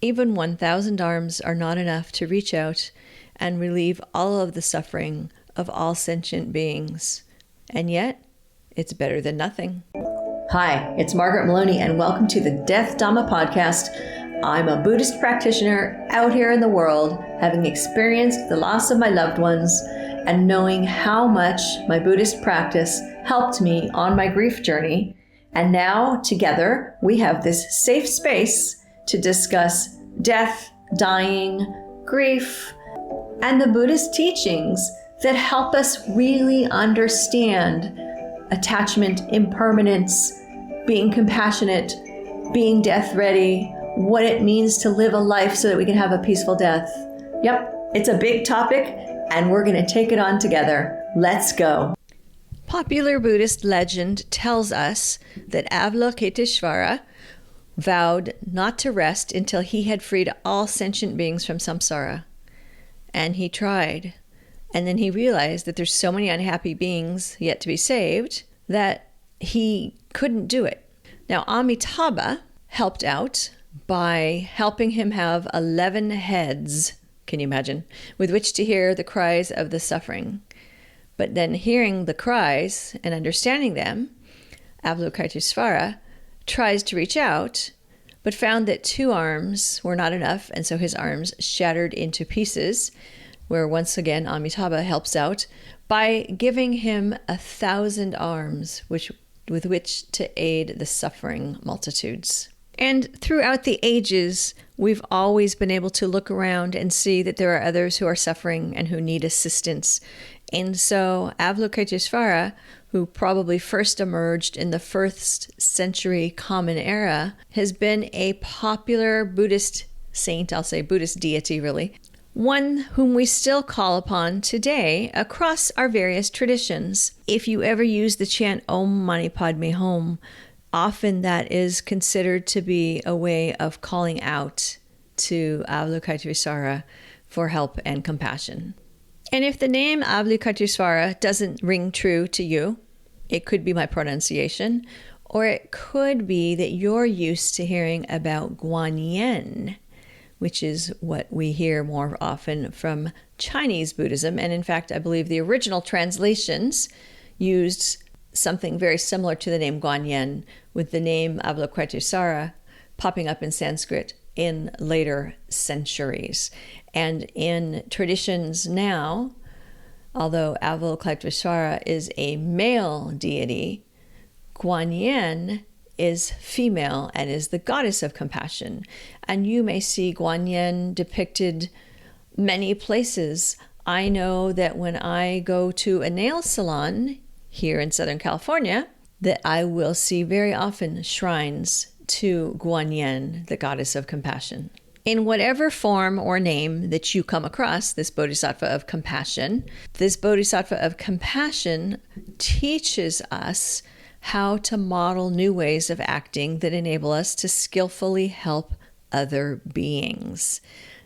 Even 1,000 arms are not enough to reach out and relieve all of the suffering of all sentient beings. And yet, it's better than nothing. Hi, it's Margaret Maloney, and welcome to the Death Dhamma podcast. I'm a Buddhist practitioner out here in the world, having experienced the loss of my loved ones and knowing how much my Buddhist practice helped me on my grief journey. And now, together, we have this safe space to discuss death, dying, grief, and the Buddhist teachings that help us really understand attachment, impermanence, being compassionate, being death ready, what it means to live a life so that we can have a peaceful death. Yep, it's a big topic, and we're going to take it on together. Let's go. Popular Buddhist legend tells us that Avalokiteshvara vowed not to rest until he had freed all sentient beings from samsara. And he tried. And then he realized that there's so many unhappy beings yet to be saved that he couldn't do it. Now, Amitabha helped out by helping him have 11 heads, can you imagine, with which to hear the cries of the suffering. But then hearing the cries and understanding them, Avalokiteshvara tries to reach out, but found that 2 arms were not enough, and so his arms shattered into pieces, where once again Amitabha helps out by giving him 1,000 arms with which to aid the suffering multitudes. And throughout the ages, we've always been able to look around and see that there are others who are suffering and who need assistance. And so Avalokiteshvara, who probably first emerged in the 1st century Common Era, has been a popular Buddhist saint, I'll say Buddhist deity really, one whom we still call upon today across our various traditions. If you ever use the chant Om Mani Padme Hum, often that is considered to be a way of calling out to Avalokiteshvara for help and compassion. And if the name Avalokiteshvara doesn't ring true to you, it could be my pronunciation, or it could be that you're used to hearing about Guanyin, which is what we hear more often from Chinese Buddhism. And in fact, I believe the original translations used something very similar to the name Guanyin, with the name Avalokiteshvara popping up in Sanskrit in later centuries. And in traditions now, although Avalokiteshvara is a male deity, Guanyin is female and is the goddess of compassion. And you may see Guanyin depicted many places. I know that when I go to a nail salon here in Southern California, that I will see very often shrines to Guanyin, the goddess of compassion. In whatever form or name that you come across this Bodhisattva of compassion, this Bodhisattva of compassion teaches us how to model new ways of acting that enable us to skillfully help other beings.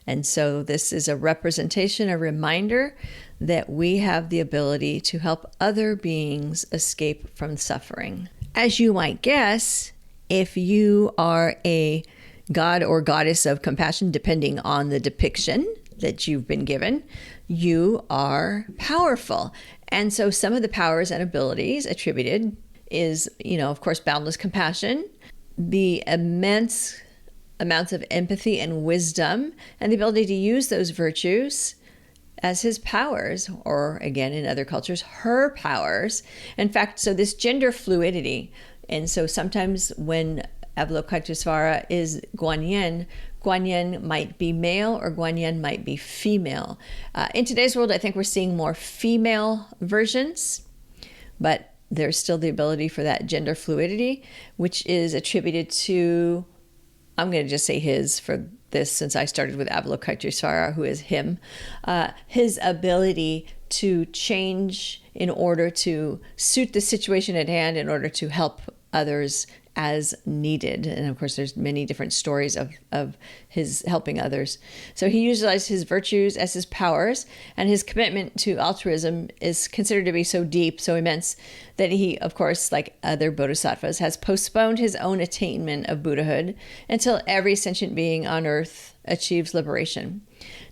And so this is a representation, a reminder that we have the ability to help other beings escape from suffering. As you might guess, if you are a god or goddess of compassion, depending on the depiction that you've been given, you are powerful. And so some of the powers and abilities attributed is, of course, boundless compassion, the immense amounts of empathy and wisdom, and the ability to use those virtues as his powers, or again, in other cultures, her powers. In fact, so this gender fluidity. And so sometimes when Avalokiteshvara is Guanyin, Guanyin might be male or Guanyin might be female. In today's world, I think we're seeing more female versions, but there's still the ability for that gender fluidity, which is attributed to, I'm going to just say his for this since I started with Avalokiteshvara, who is him, his ability to change in order to suit the situation at hand, in order to help others as needed. And of course, there's many different stories of his helping others. So he utilized his virtues as his powers, and his commitment to altruism is considered to be so deep, so immense, that he, of course, like other bodhisattvas, has postponed his own attainment of Buddhahood until every sentient being on earth achieves liberation.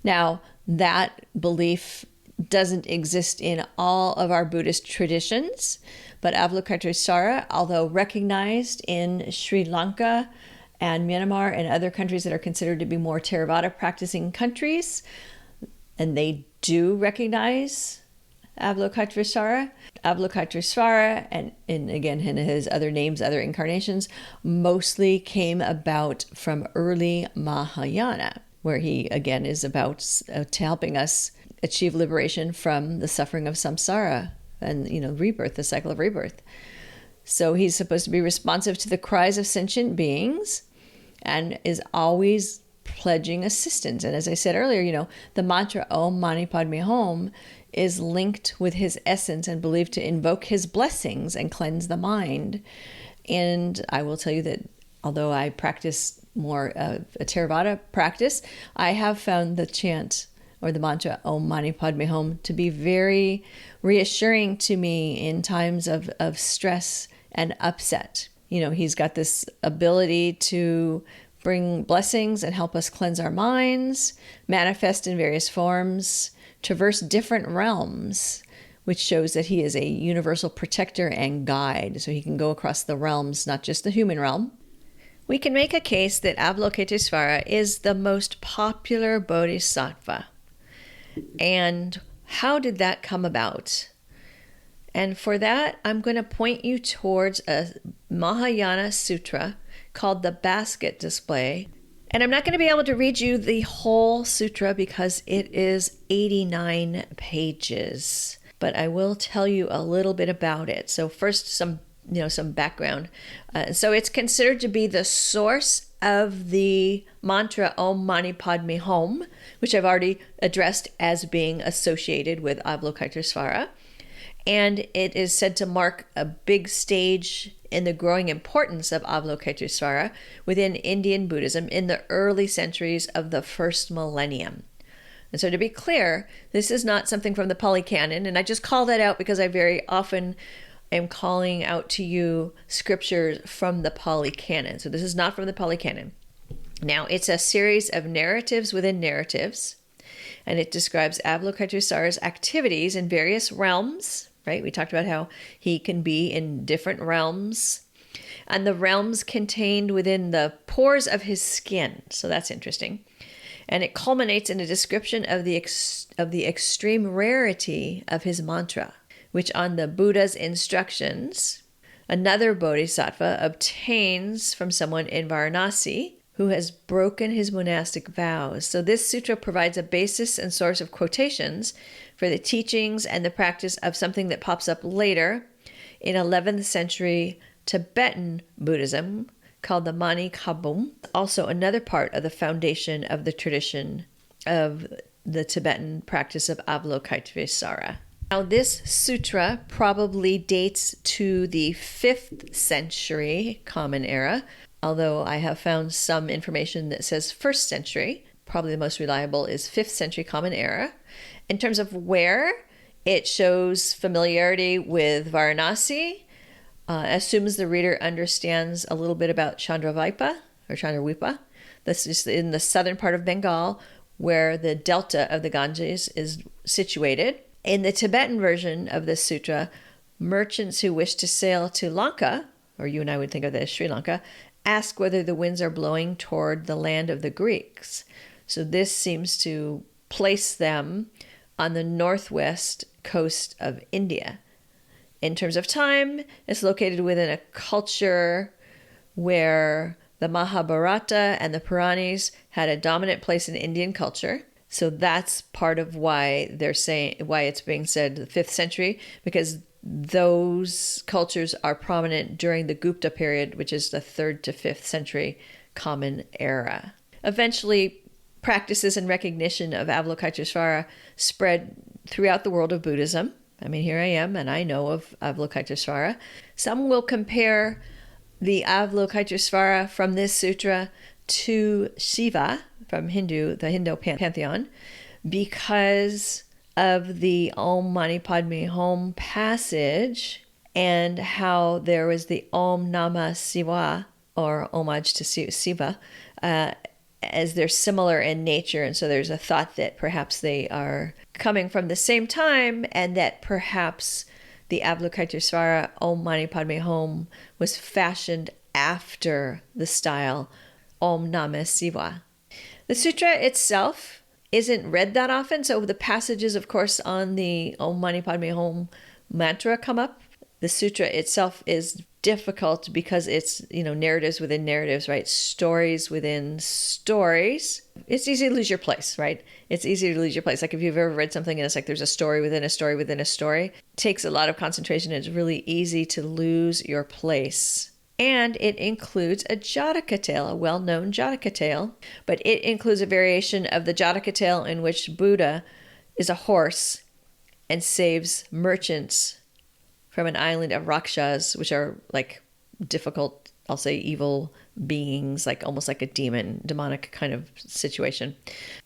Now, that belief doesn't exist in all of our Buddhist traditions, but Avalokiteshvara, although recognized in Sri Lanka and Myanmar and other countries that are considered to be more Theravada practicing countries, and they do recognize Avalokiteshvara, and again, in his other names, other incarnations, mostly came about from early Mahayana, where he, again, is about to helping us achieve liberation from the suffering of samsara and, rebirth, the cycle of rebirth. So he's supposed to be responsive to the cries of sentient beings and is always pledging assistance. And as I said earlier, the mantra Om Mani Padme Hum is linked with his essence and believed to invoke his blessings and cleanse the mind. And I will tell you that although I practice more a Theravada practice, I have found the chant or the mantra Om Mani Padme Hum to be very reassuring to me in times of stress and upset. He's got this ability to bring blessings and help us cleanse our minds, manifest in various forms, traverse different realms, which shows that he is a universal protector and guide. So he can go across the realms, not just the human realm. We can make a case that Avalokiteshvara is the most popular bodhisattva. And how did that come about? And for that, I'm going to point you towards a Mahayana sutra called the Basket Display. And I'm not going to be able to read you the whole sutra because it is 89 pages, but I will tell you a little bit about it. So first, some background. So it's considered to be the source of the mantra Om Mani Padme Hum, which I've already addressed as being associated with Avalokiteshvara. And it is said to mark a big stage in the growing importance of Avalokiteshvara within Indian Buddhism in the early centuries of the first millennium. And so to be clear, this is not something from the Pali Canon, and I just call that out because I very often am calling out to you scriptures from the Pali Canon. So this is not from the Pali Canon. Now, it's a series of narratives within narratives, and it describes Avalokiteshvara's activities in various realms, right? We talked about how he can be in different realms, and the realms contained within the pores of his skin. So that's interesting. And it culminates in a description of the extreme rarity of his mantra, which on the Buddha's instructions, another bodhisattva obtains from someone in Varanasi who has broken his monastic vows. So this sutra provides a basis and source of quotations for the teachings and the practice of something that pops up later in 11th century Tibetan Buddhism called the Mani Padme Hum, also another part of the foundation of the tradition of the Tibetan practice of Avalokiteshvara. Now, this sutra probably dates to the 5th century Common Era, although I have found some information that says 1st century. Probably the most reliable is 5th century Common Era. In terms of where, it shows familiarity with Varanasi, assumes the reader understands a little bit about Chandravipa. This is in the southern part of Bengal, where the delta of the Ganges is situated. In the Tibetan version of this sutra, merchants who wish to sail to Lanka, or you and I would think of it as Sri Lanka, ask whether the winds are blowing toward the land of the Greeks. So this seems to place them on the northwest coast of India. In terms of time, it's located within a culture where the Mahabharata and the Puranas had a dominant place in Indian culture. So that's part of why it's being said the 5th century, because those cultures are prominent during the Gupta period, which is the 3rd to 5th century Common Era. Eventually, practices and recognition of Avalokiteshvara spread throughout the world of Buddhism. I mean, here I am, and I know of Avalokiteshvara. Some will compare the Avalokiteshvara from this sutra to Shiva from the Hindu pantheon, because of the Om Mani Padme Hum passage and how there was the Om Namah Shiva, or homage to Shiva, as they're similar in nature. And so there's a thought that perhaps they are coming from the same time, and that perhaps the Avalokiteshvara Om Mani Padme Hum was fashioned after the style Om Namah Shiva. The sutra itself isn't read that often, so the passages, of course, on the Om Mani Padme Hum mantra come up. The sutra itself is difficult because it's, narratives within narratives, right? Stories within stories. It's easy to lose your place, right? It's easy to lose your place. Like if you've ever read something and it's like there's a story within a story within a story, it takes a lot of concentration. It's really easy to lose your place. And it includes a Jataka tale, a well-known Jataka tale, but it includes a variation of the Jataka tale in which Buddha is a horse and saves merchants from an island of Rakshas, which are like difficult, I'll say evil beings, like almost like a demonic kind of situation.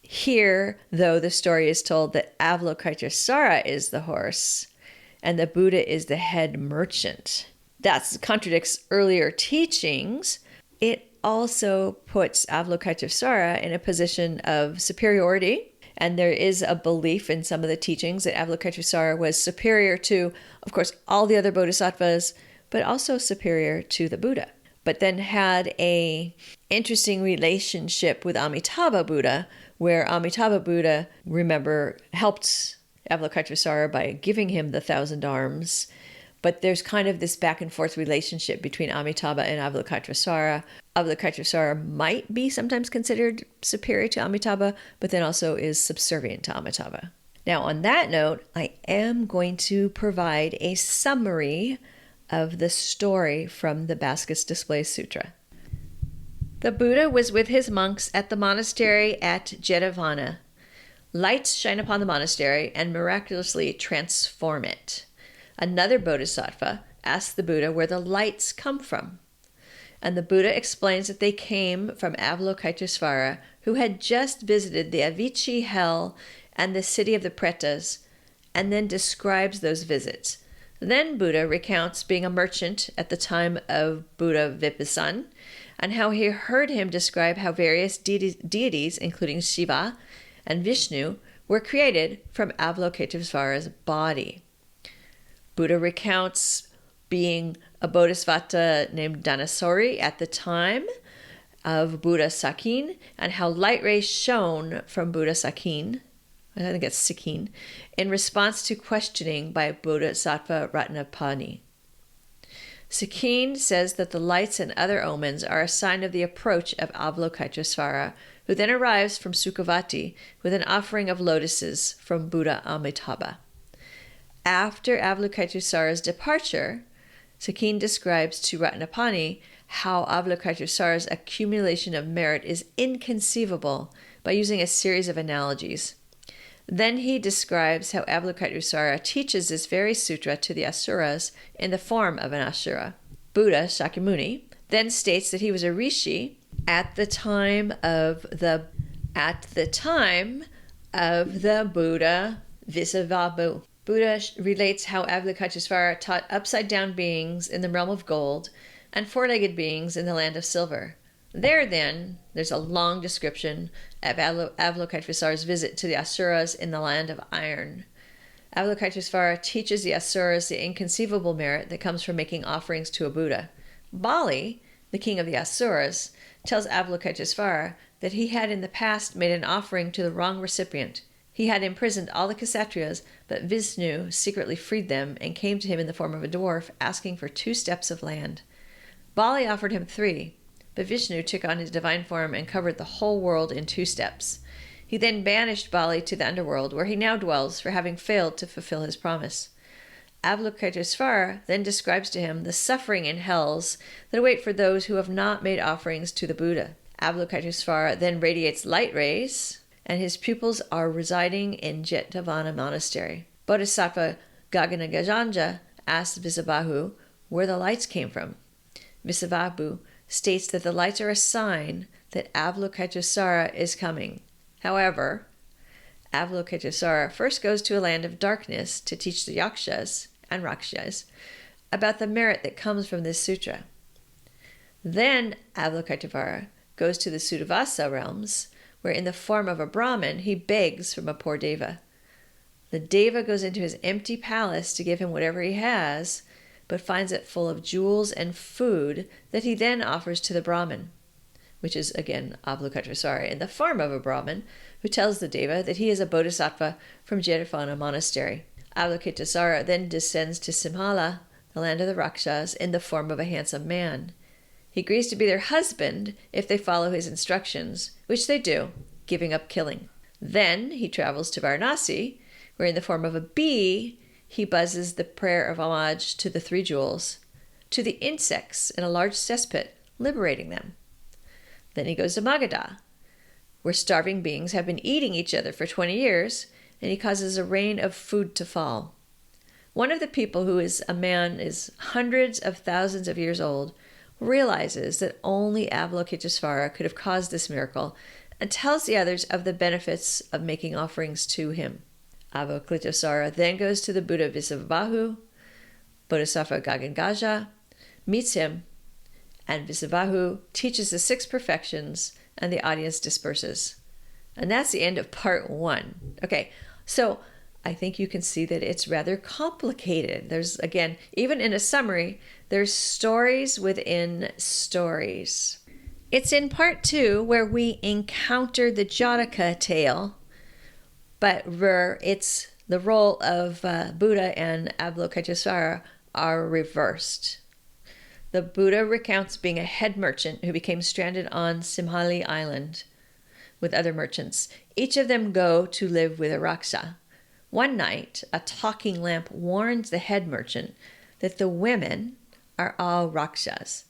Here, though, the story is told that Avalokiteshvara is the horse and the Buddha is the head merchant. That contradicts earlier teachings. It also puts Avalokiteshvara in a position of superiority. And there is a belief in some of the teachings that Avalokiteshvara was superior to, of course, all the other bodhisattvas, but also superior to the Buddha. But then had a interesting relationship with Amitabha Buddha, where Amitabha Buddha, remember, helped Avalokiteshvara by giving him the 1,000 arms. But there's kind of this back and forth relationship between Amitabha and Avalokiteshvara. Avalokiteshvara might be sometimes considered superior to Amitabha, but then also is subservient to Amitabha. Now, on that note, I am going to provide a summary of the story from the Baskus Display Sutra. The Buddha was with his monks at the monastery at Jetavana. Lights shine upon the monastery and miraculously transform it. Another bodhisattva asks the Buddha where the lights come from. And the Buddha explains that they came from Avalokiteshvara, who had just visited the Avicii hell and the city of the Pretas, and then describes those visits. Then Buddha recounts being a merchant at the time of Buddha Vipassan, and how he heard him describe how various deities, including Shiva and Vishnu, were created from Avalokiteshvara's body. Buddha recounts being a bodhisattva named Dhanasari at the time of Buddha Sakin, and how light rays shone from Buddha Sakin, I think it's Sakin, in response to questioning by Bodhisattva Ratnapani. Sakin says that the lights and other omens are a sign of the approach of Avalokiteshvara, who then arrives from Sukhavati with an offering of lotuses from Buddha Amitabha. After Avalokiteshvara's departure, Sakin describes to Ratnapani how Avalokiteshvara's accumulation of merit is inconceivable by using a series of analogies. Then he describes how Avalokiteshvara teaches this very sutra to the asuras in the form of an asura. Buddha Shakyamuni then states that he was a rishi at the time of the Buddha Visavabhu. Buddha relates how Avalokiteshvara taught upside-down beings in the realm of gold and four-legged beings in the land of silver. There's a long description of Avalokiteshvara's visit to the Asuras in the land of iron. Avalokiteshvara teaches the Asuras the inconceivable merit that comes from making offerings to a Buddha. Bali, the king of the Asuras, tells Avalokiteshvara that he had in the past made an offering to the wrong recipient. He had imprisoned all the Kshatriyas, but Vishnu secretly freed them and came to him in the form of a dwarf, asking for 2 steps of land. Bali offered him 3, but Vishnu took on his divine form and covered the whole world in 2 steps. He then banished Bali to the underworld, where he now dwells for having failed to fulfill his promise. Avalokiteshvara then describes to him the suffering in hells that await for those who have not made offerings to the Buddha. Avalokiteshvara then radiates light rays, and his pupils are residing in Jetavana Monastery. Bodhisattva Gaganagajanja asked Visabhahu where the lights came from. Visavahu, states that the lights are a sign that Avalokiteshvara is coming. However, Avalokiteshvara first goes to a land of darkness to teach the yakshas and rakshas about the merit that comes from this sutra. Then Avalokiteshvara goes to the Sudavasa realms, where in the form of a Brahmin he begs from a poor deva. The deva goes into his empty palace to give him whatever he has, but finds it full of jewels and food that he then offers to the Brahmin, which is again Avalokiteshvara in the form of a Brahmin, who tells the deva that he is a bodhisattva from Jetavana monastery. Avalokiteshvara then descends to Simhala, the land of the Rakshas, in the form of a handsome man. He agrees to be their husband if they follow his instructions, which they do, giving up killing. Then he travels to Varanasi, where in the form of a bee, he buzzes the prayer of homage to the three jewels, to the insects in a large cesspit, liberating them. Then he goes to Magadha, where starving beings have been eating each other for 20 years, and he causes a rain of food to fall. One of the people, who is a man, is hundreds of thousands of years old, realizes that only Avalokiteshvara could have caused this miracle, and tells the others of the benefits of making offerings to him. Avalokiteshvara then goes to the Buddha Visavahu. Bodhisattva Gagangaja meets him, and Visavahu teaches the 6 perfections, and the audience disperses. And that's the end of part 1. Okay, so I think you can see that it's rather complicated. There's, again, even in a summary, there's stories within stories. It's in part 2 where we encounter the Jataka tale, but where it's the role of Buddha and Avalokiteshvara are reversed. The Buddha recounts being a head merchant who became stranded on Simhali Island with other merchants. Each of them go to live with a Raksha. One night, a talking lamp warns the head merchant that the women are all Rakshas.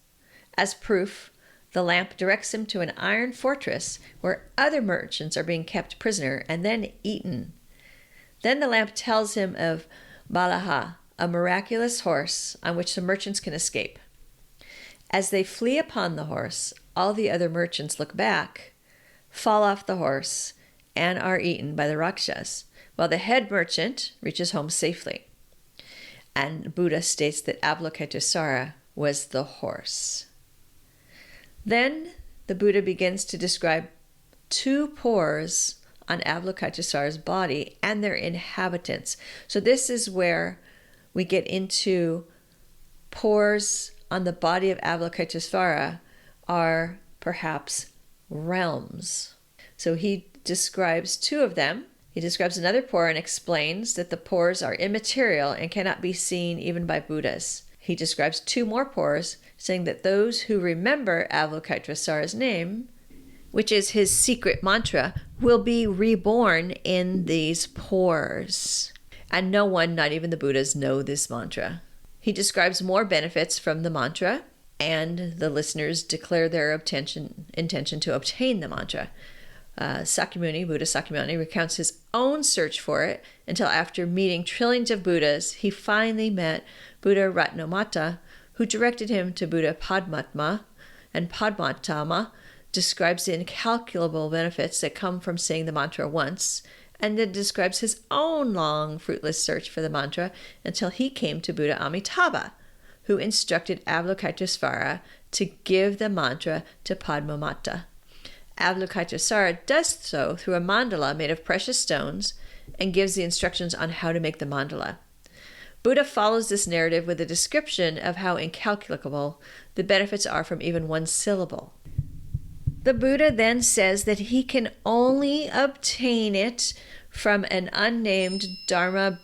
As proof, the lamp directs him to an iron fortress where other merchants are being kept prisoner and then eaten. Then the lamp tells him of Balaha, a miraculous horse on which the merchants can escape. As they flee upon the horse, all the other merchants look back, fall off the horse, and are eaten by the Rakshas, while the head merchant reaches home safely. And Buddha states that Avalokiteshvara was the horse. Then the Buddha begins to describe 2 pores on Avalokiteshvara's body and their inhabitants. So this is where we get into pores on the body of Avalokiteshvara are perhaps realms. So he describes 2 of them. He describes another pore and explains that the pores are immaterial and cannot be seen even by Buddhas. He describes 2 more pores, saying that those who remember Avalokiteshvara's name, which is his secret mantra, will be reborn in these pores. And no one, not even the Buddhas, know this mantra. He describes more benefits from the mantra, and the listeners declare their intention to obtain the mantra. Buddha Sakyamuni recounts his own search for it until after meeting trillions of Buddhas, he finally met Buddha Ratnamata, who directed him to Buddha Padmatma, and Padmatama describes the incalculable benefits that come from saying the mantra once, and then describes his own long, fruitless search for the mantra until he came to Buddha Amitabha, who instructed Avalokiteshvara to give the mantra to Padmamata. Avalokiteshvara does so through a mandala made of precious stones and gives the instructions on how to make the mandala. Buddha follows this narrative with a description of how incalculable the benefits are from even 1 syllable. The Buddha then says that he can only obtain it from an unnamed Dharma.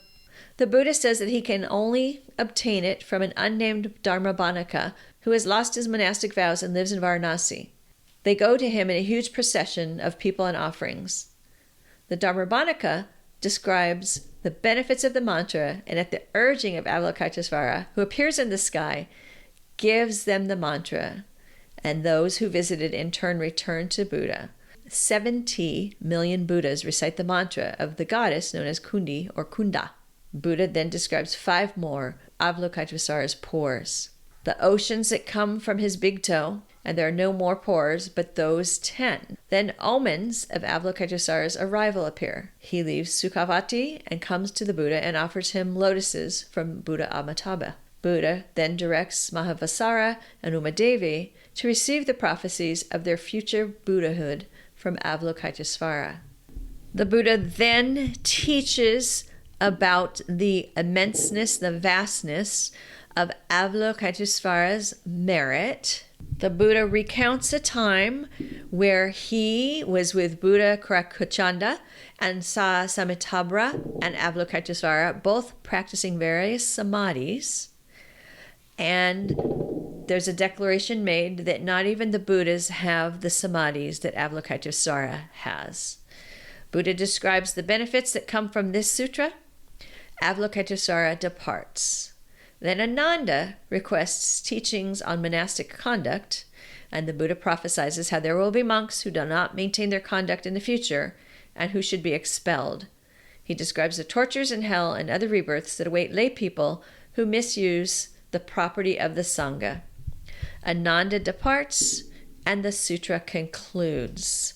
The Buddha says that he can only obtain it from an unnamed Dharmabhanika who has lost his monastic vows and lives in Varanasi. They go to him in a huge procession of people and offerings. The Dharmabhanika describes the benefits of the mantra, and at the urging of Avalokiteshvara, who appears in the sky, gives them the mantra, and those who visited in turn return to Buddha. 70 million Buddhas recite the mantra of the goddess known as Kundi or Kunda. Buddha then describes 5 more Avalokiteshvara's pores. the oceans that come from his big toe, and there are no more pores but those 10. Then omens of Avalokiteshvara's arrival appear. He leaves Sukhavati and comes to the Buddha and offers him lotuses from Buddha Amitabha. Buddha then directs Mahavasara and Umadevi to receive the prophecies of their future Buddhahood from Avalokiteshvara. The Buddha then teaches about the immenseness, the vastness of Avalokiteshvara's merit. The Buddha recounts a time where he was with Buddha Karakuchanda and saw Amitabha and Avalokiteshvara both practicing various samadhis. And there's a declaration made that not even the Buddhas have the samadhis that Avalokiteshvara has. Buddha describes the benefits that come from this sutra. Avalokiteshvara departs. Then Ananda requests teachings on monastic conduct, and the Buddha prophesies how there will be monks who do not maintain their conduct in the future and who should be expelled. He describes the tortures in hell and other rebirths that await lay people who misuse the property of the Sangha. Ananda departs, and the sutra concludes.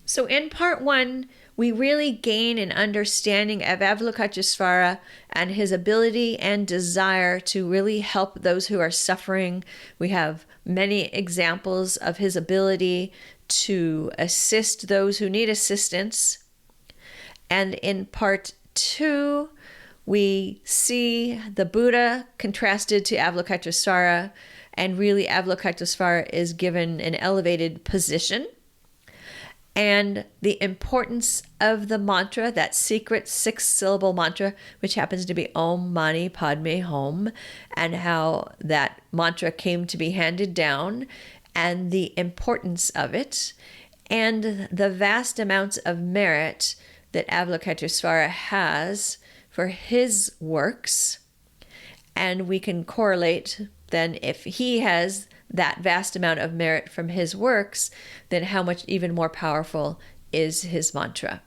So in part 1, we really gain an understanding of Avalokiteshvara and his ability and desire to really help those who are suffering. We have many examples of his ability to assist those who need assistance. And in part 2, we see the Buddha contrasted to Avalokiteshvara, and really Avalokiteshvara is given an elevated position. And the importance of the mantra, that secret 6-syllable mantra, which happens to be Om Mani Padme Hum, and how that mantra came to be handed down, and the importance of it, and the vast amounts of merit that Avalokiteshvara has for his works. And we can correlate then, if he has that vast amount of merit from his works, then how much even more powerful is his mantra.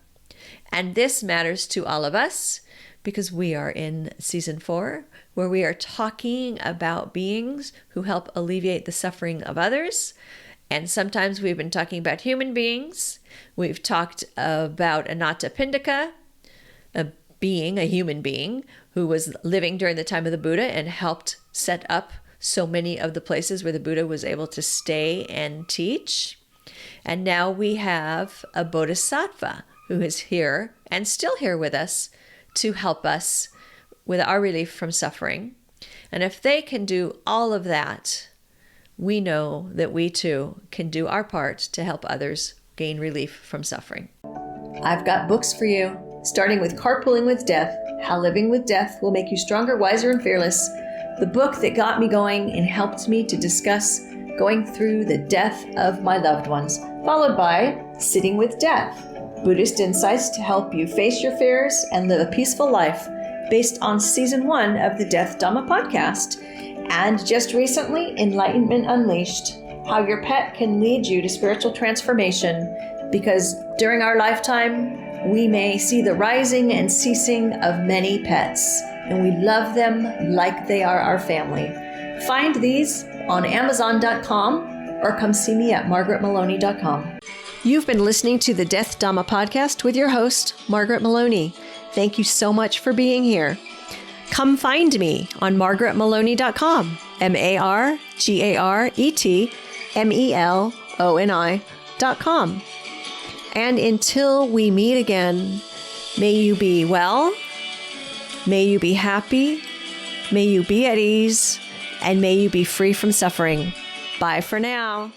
And this matters to all of us because we are in season 4, where we are talking about beings who help alleviate the suffering of others. And sometimes we've been talking about human beings. We've talked about Anathapindika, a human being who was living during the time of the Buddha and helped set up so many of the places where the Buddha was able to stay and teach. And now we have a Bodhisattva who is here and still here with us to help us with our relief from suffering. And if they can do all of that, we know that we too can do our part to help others gain relief from suffering. I've got books for you, starting with Carpooling with Death, How Living with Death Will Make You Stronger, Wiser, and Fearless. The book that got me going and helped me to discuss going through the death of my loved ones, followed by Sitting with Death, Buddhist insights to help you face your fears and live a peaceful life, based on season 1 of the Death Dhamma podcast. And just recently, Enlightenment Unleashed, how your pet can lead you to spiritual transformation, because during our lifetime, we may see the rising and ceasing of many pets, and we love them like they are our family. Find these on Amazon.com or come see me at MargaretMaloney.com. You've been listening to the Death Dhamma podcast with your host, Margaret Maloney. Thank you so much for being here. Come find me on MargaretMaloney.com, MargaretMeloni.com. And until we meet again, may you be well, may you be happy, may you be at ease, and may you be free from suffering. Bye for now.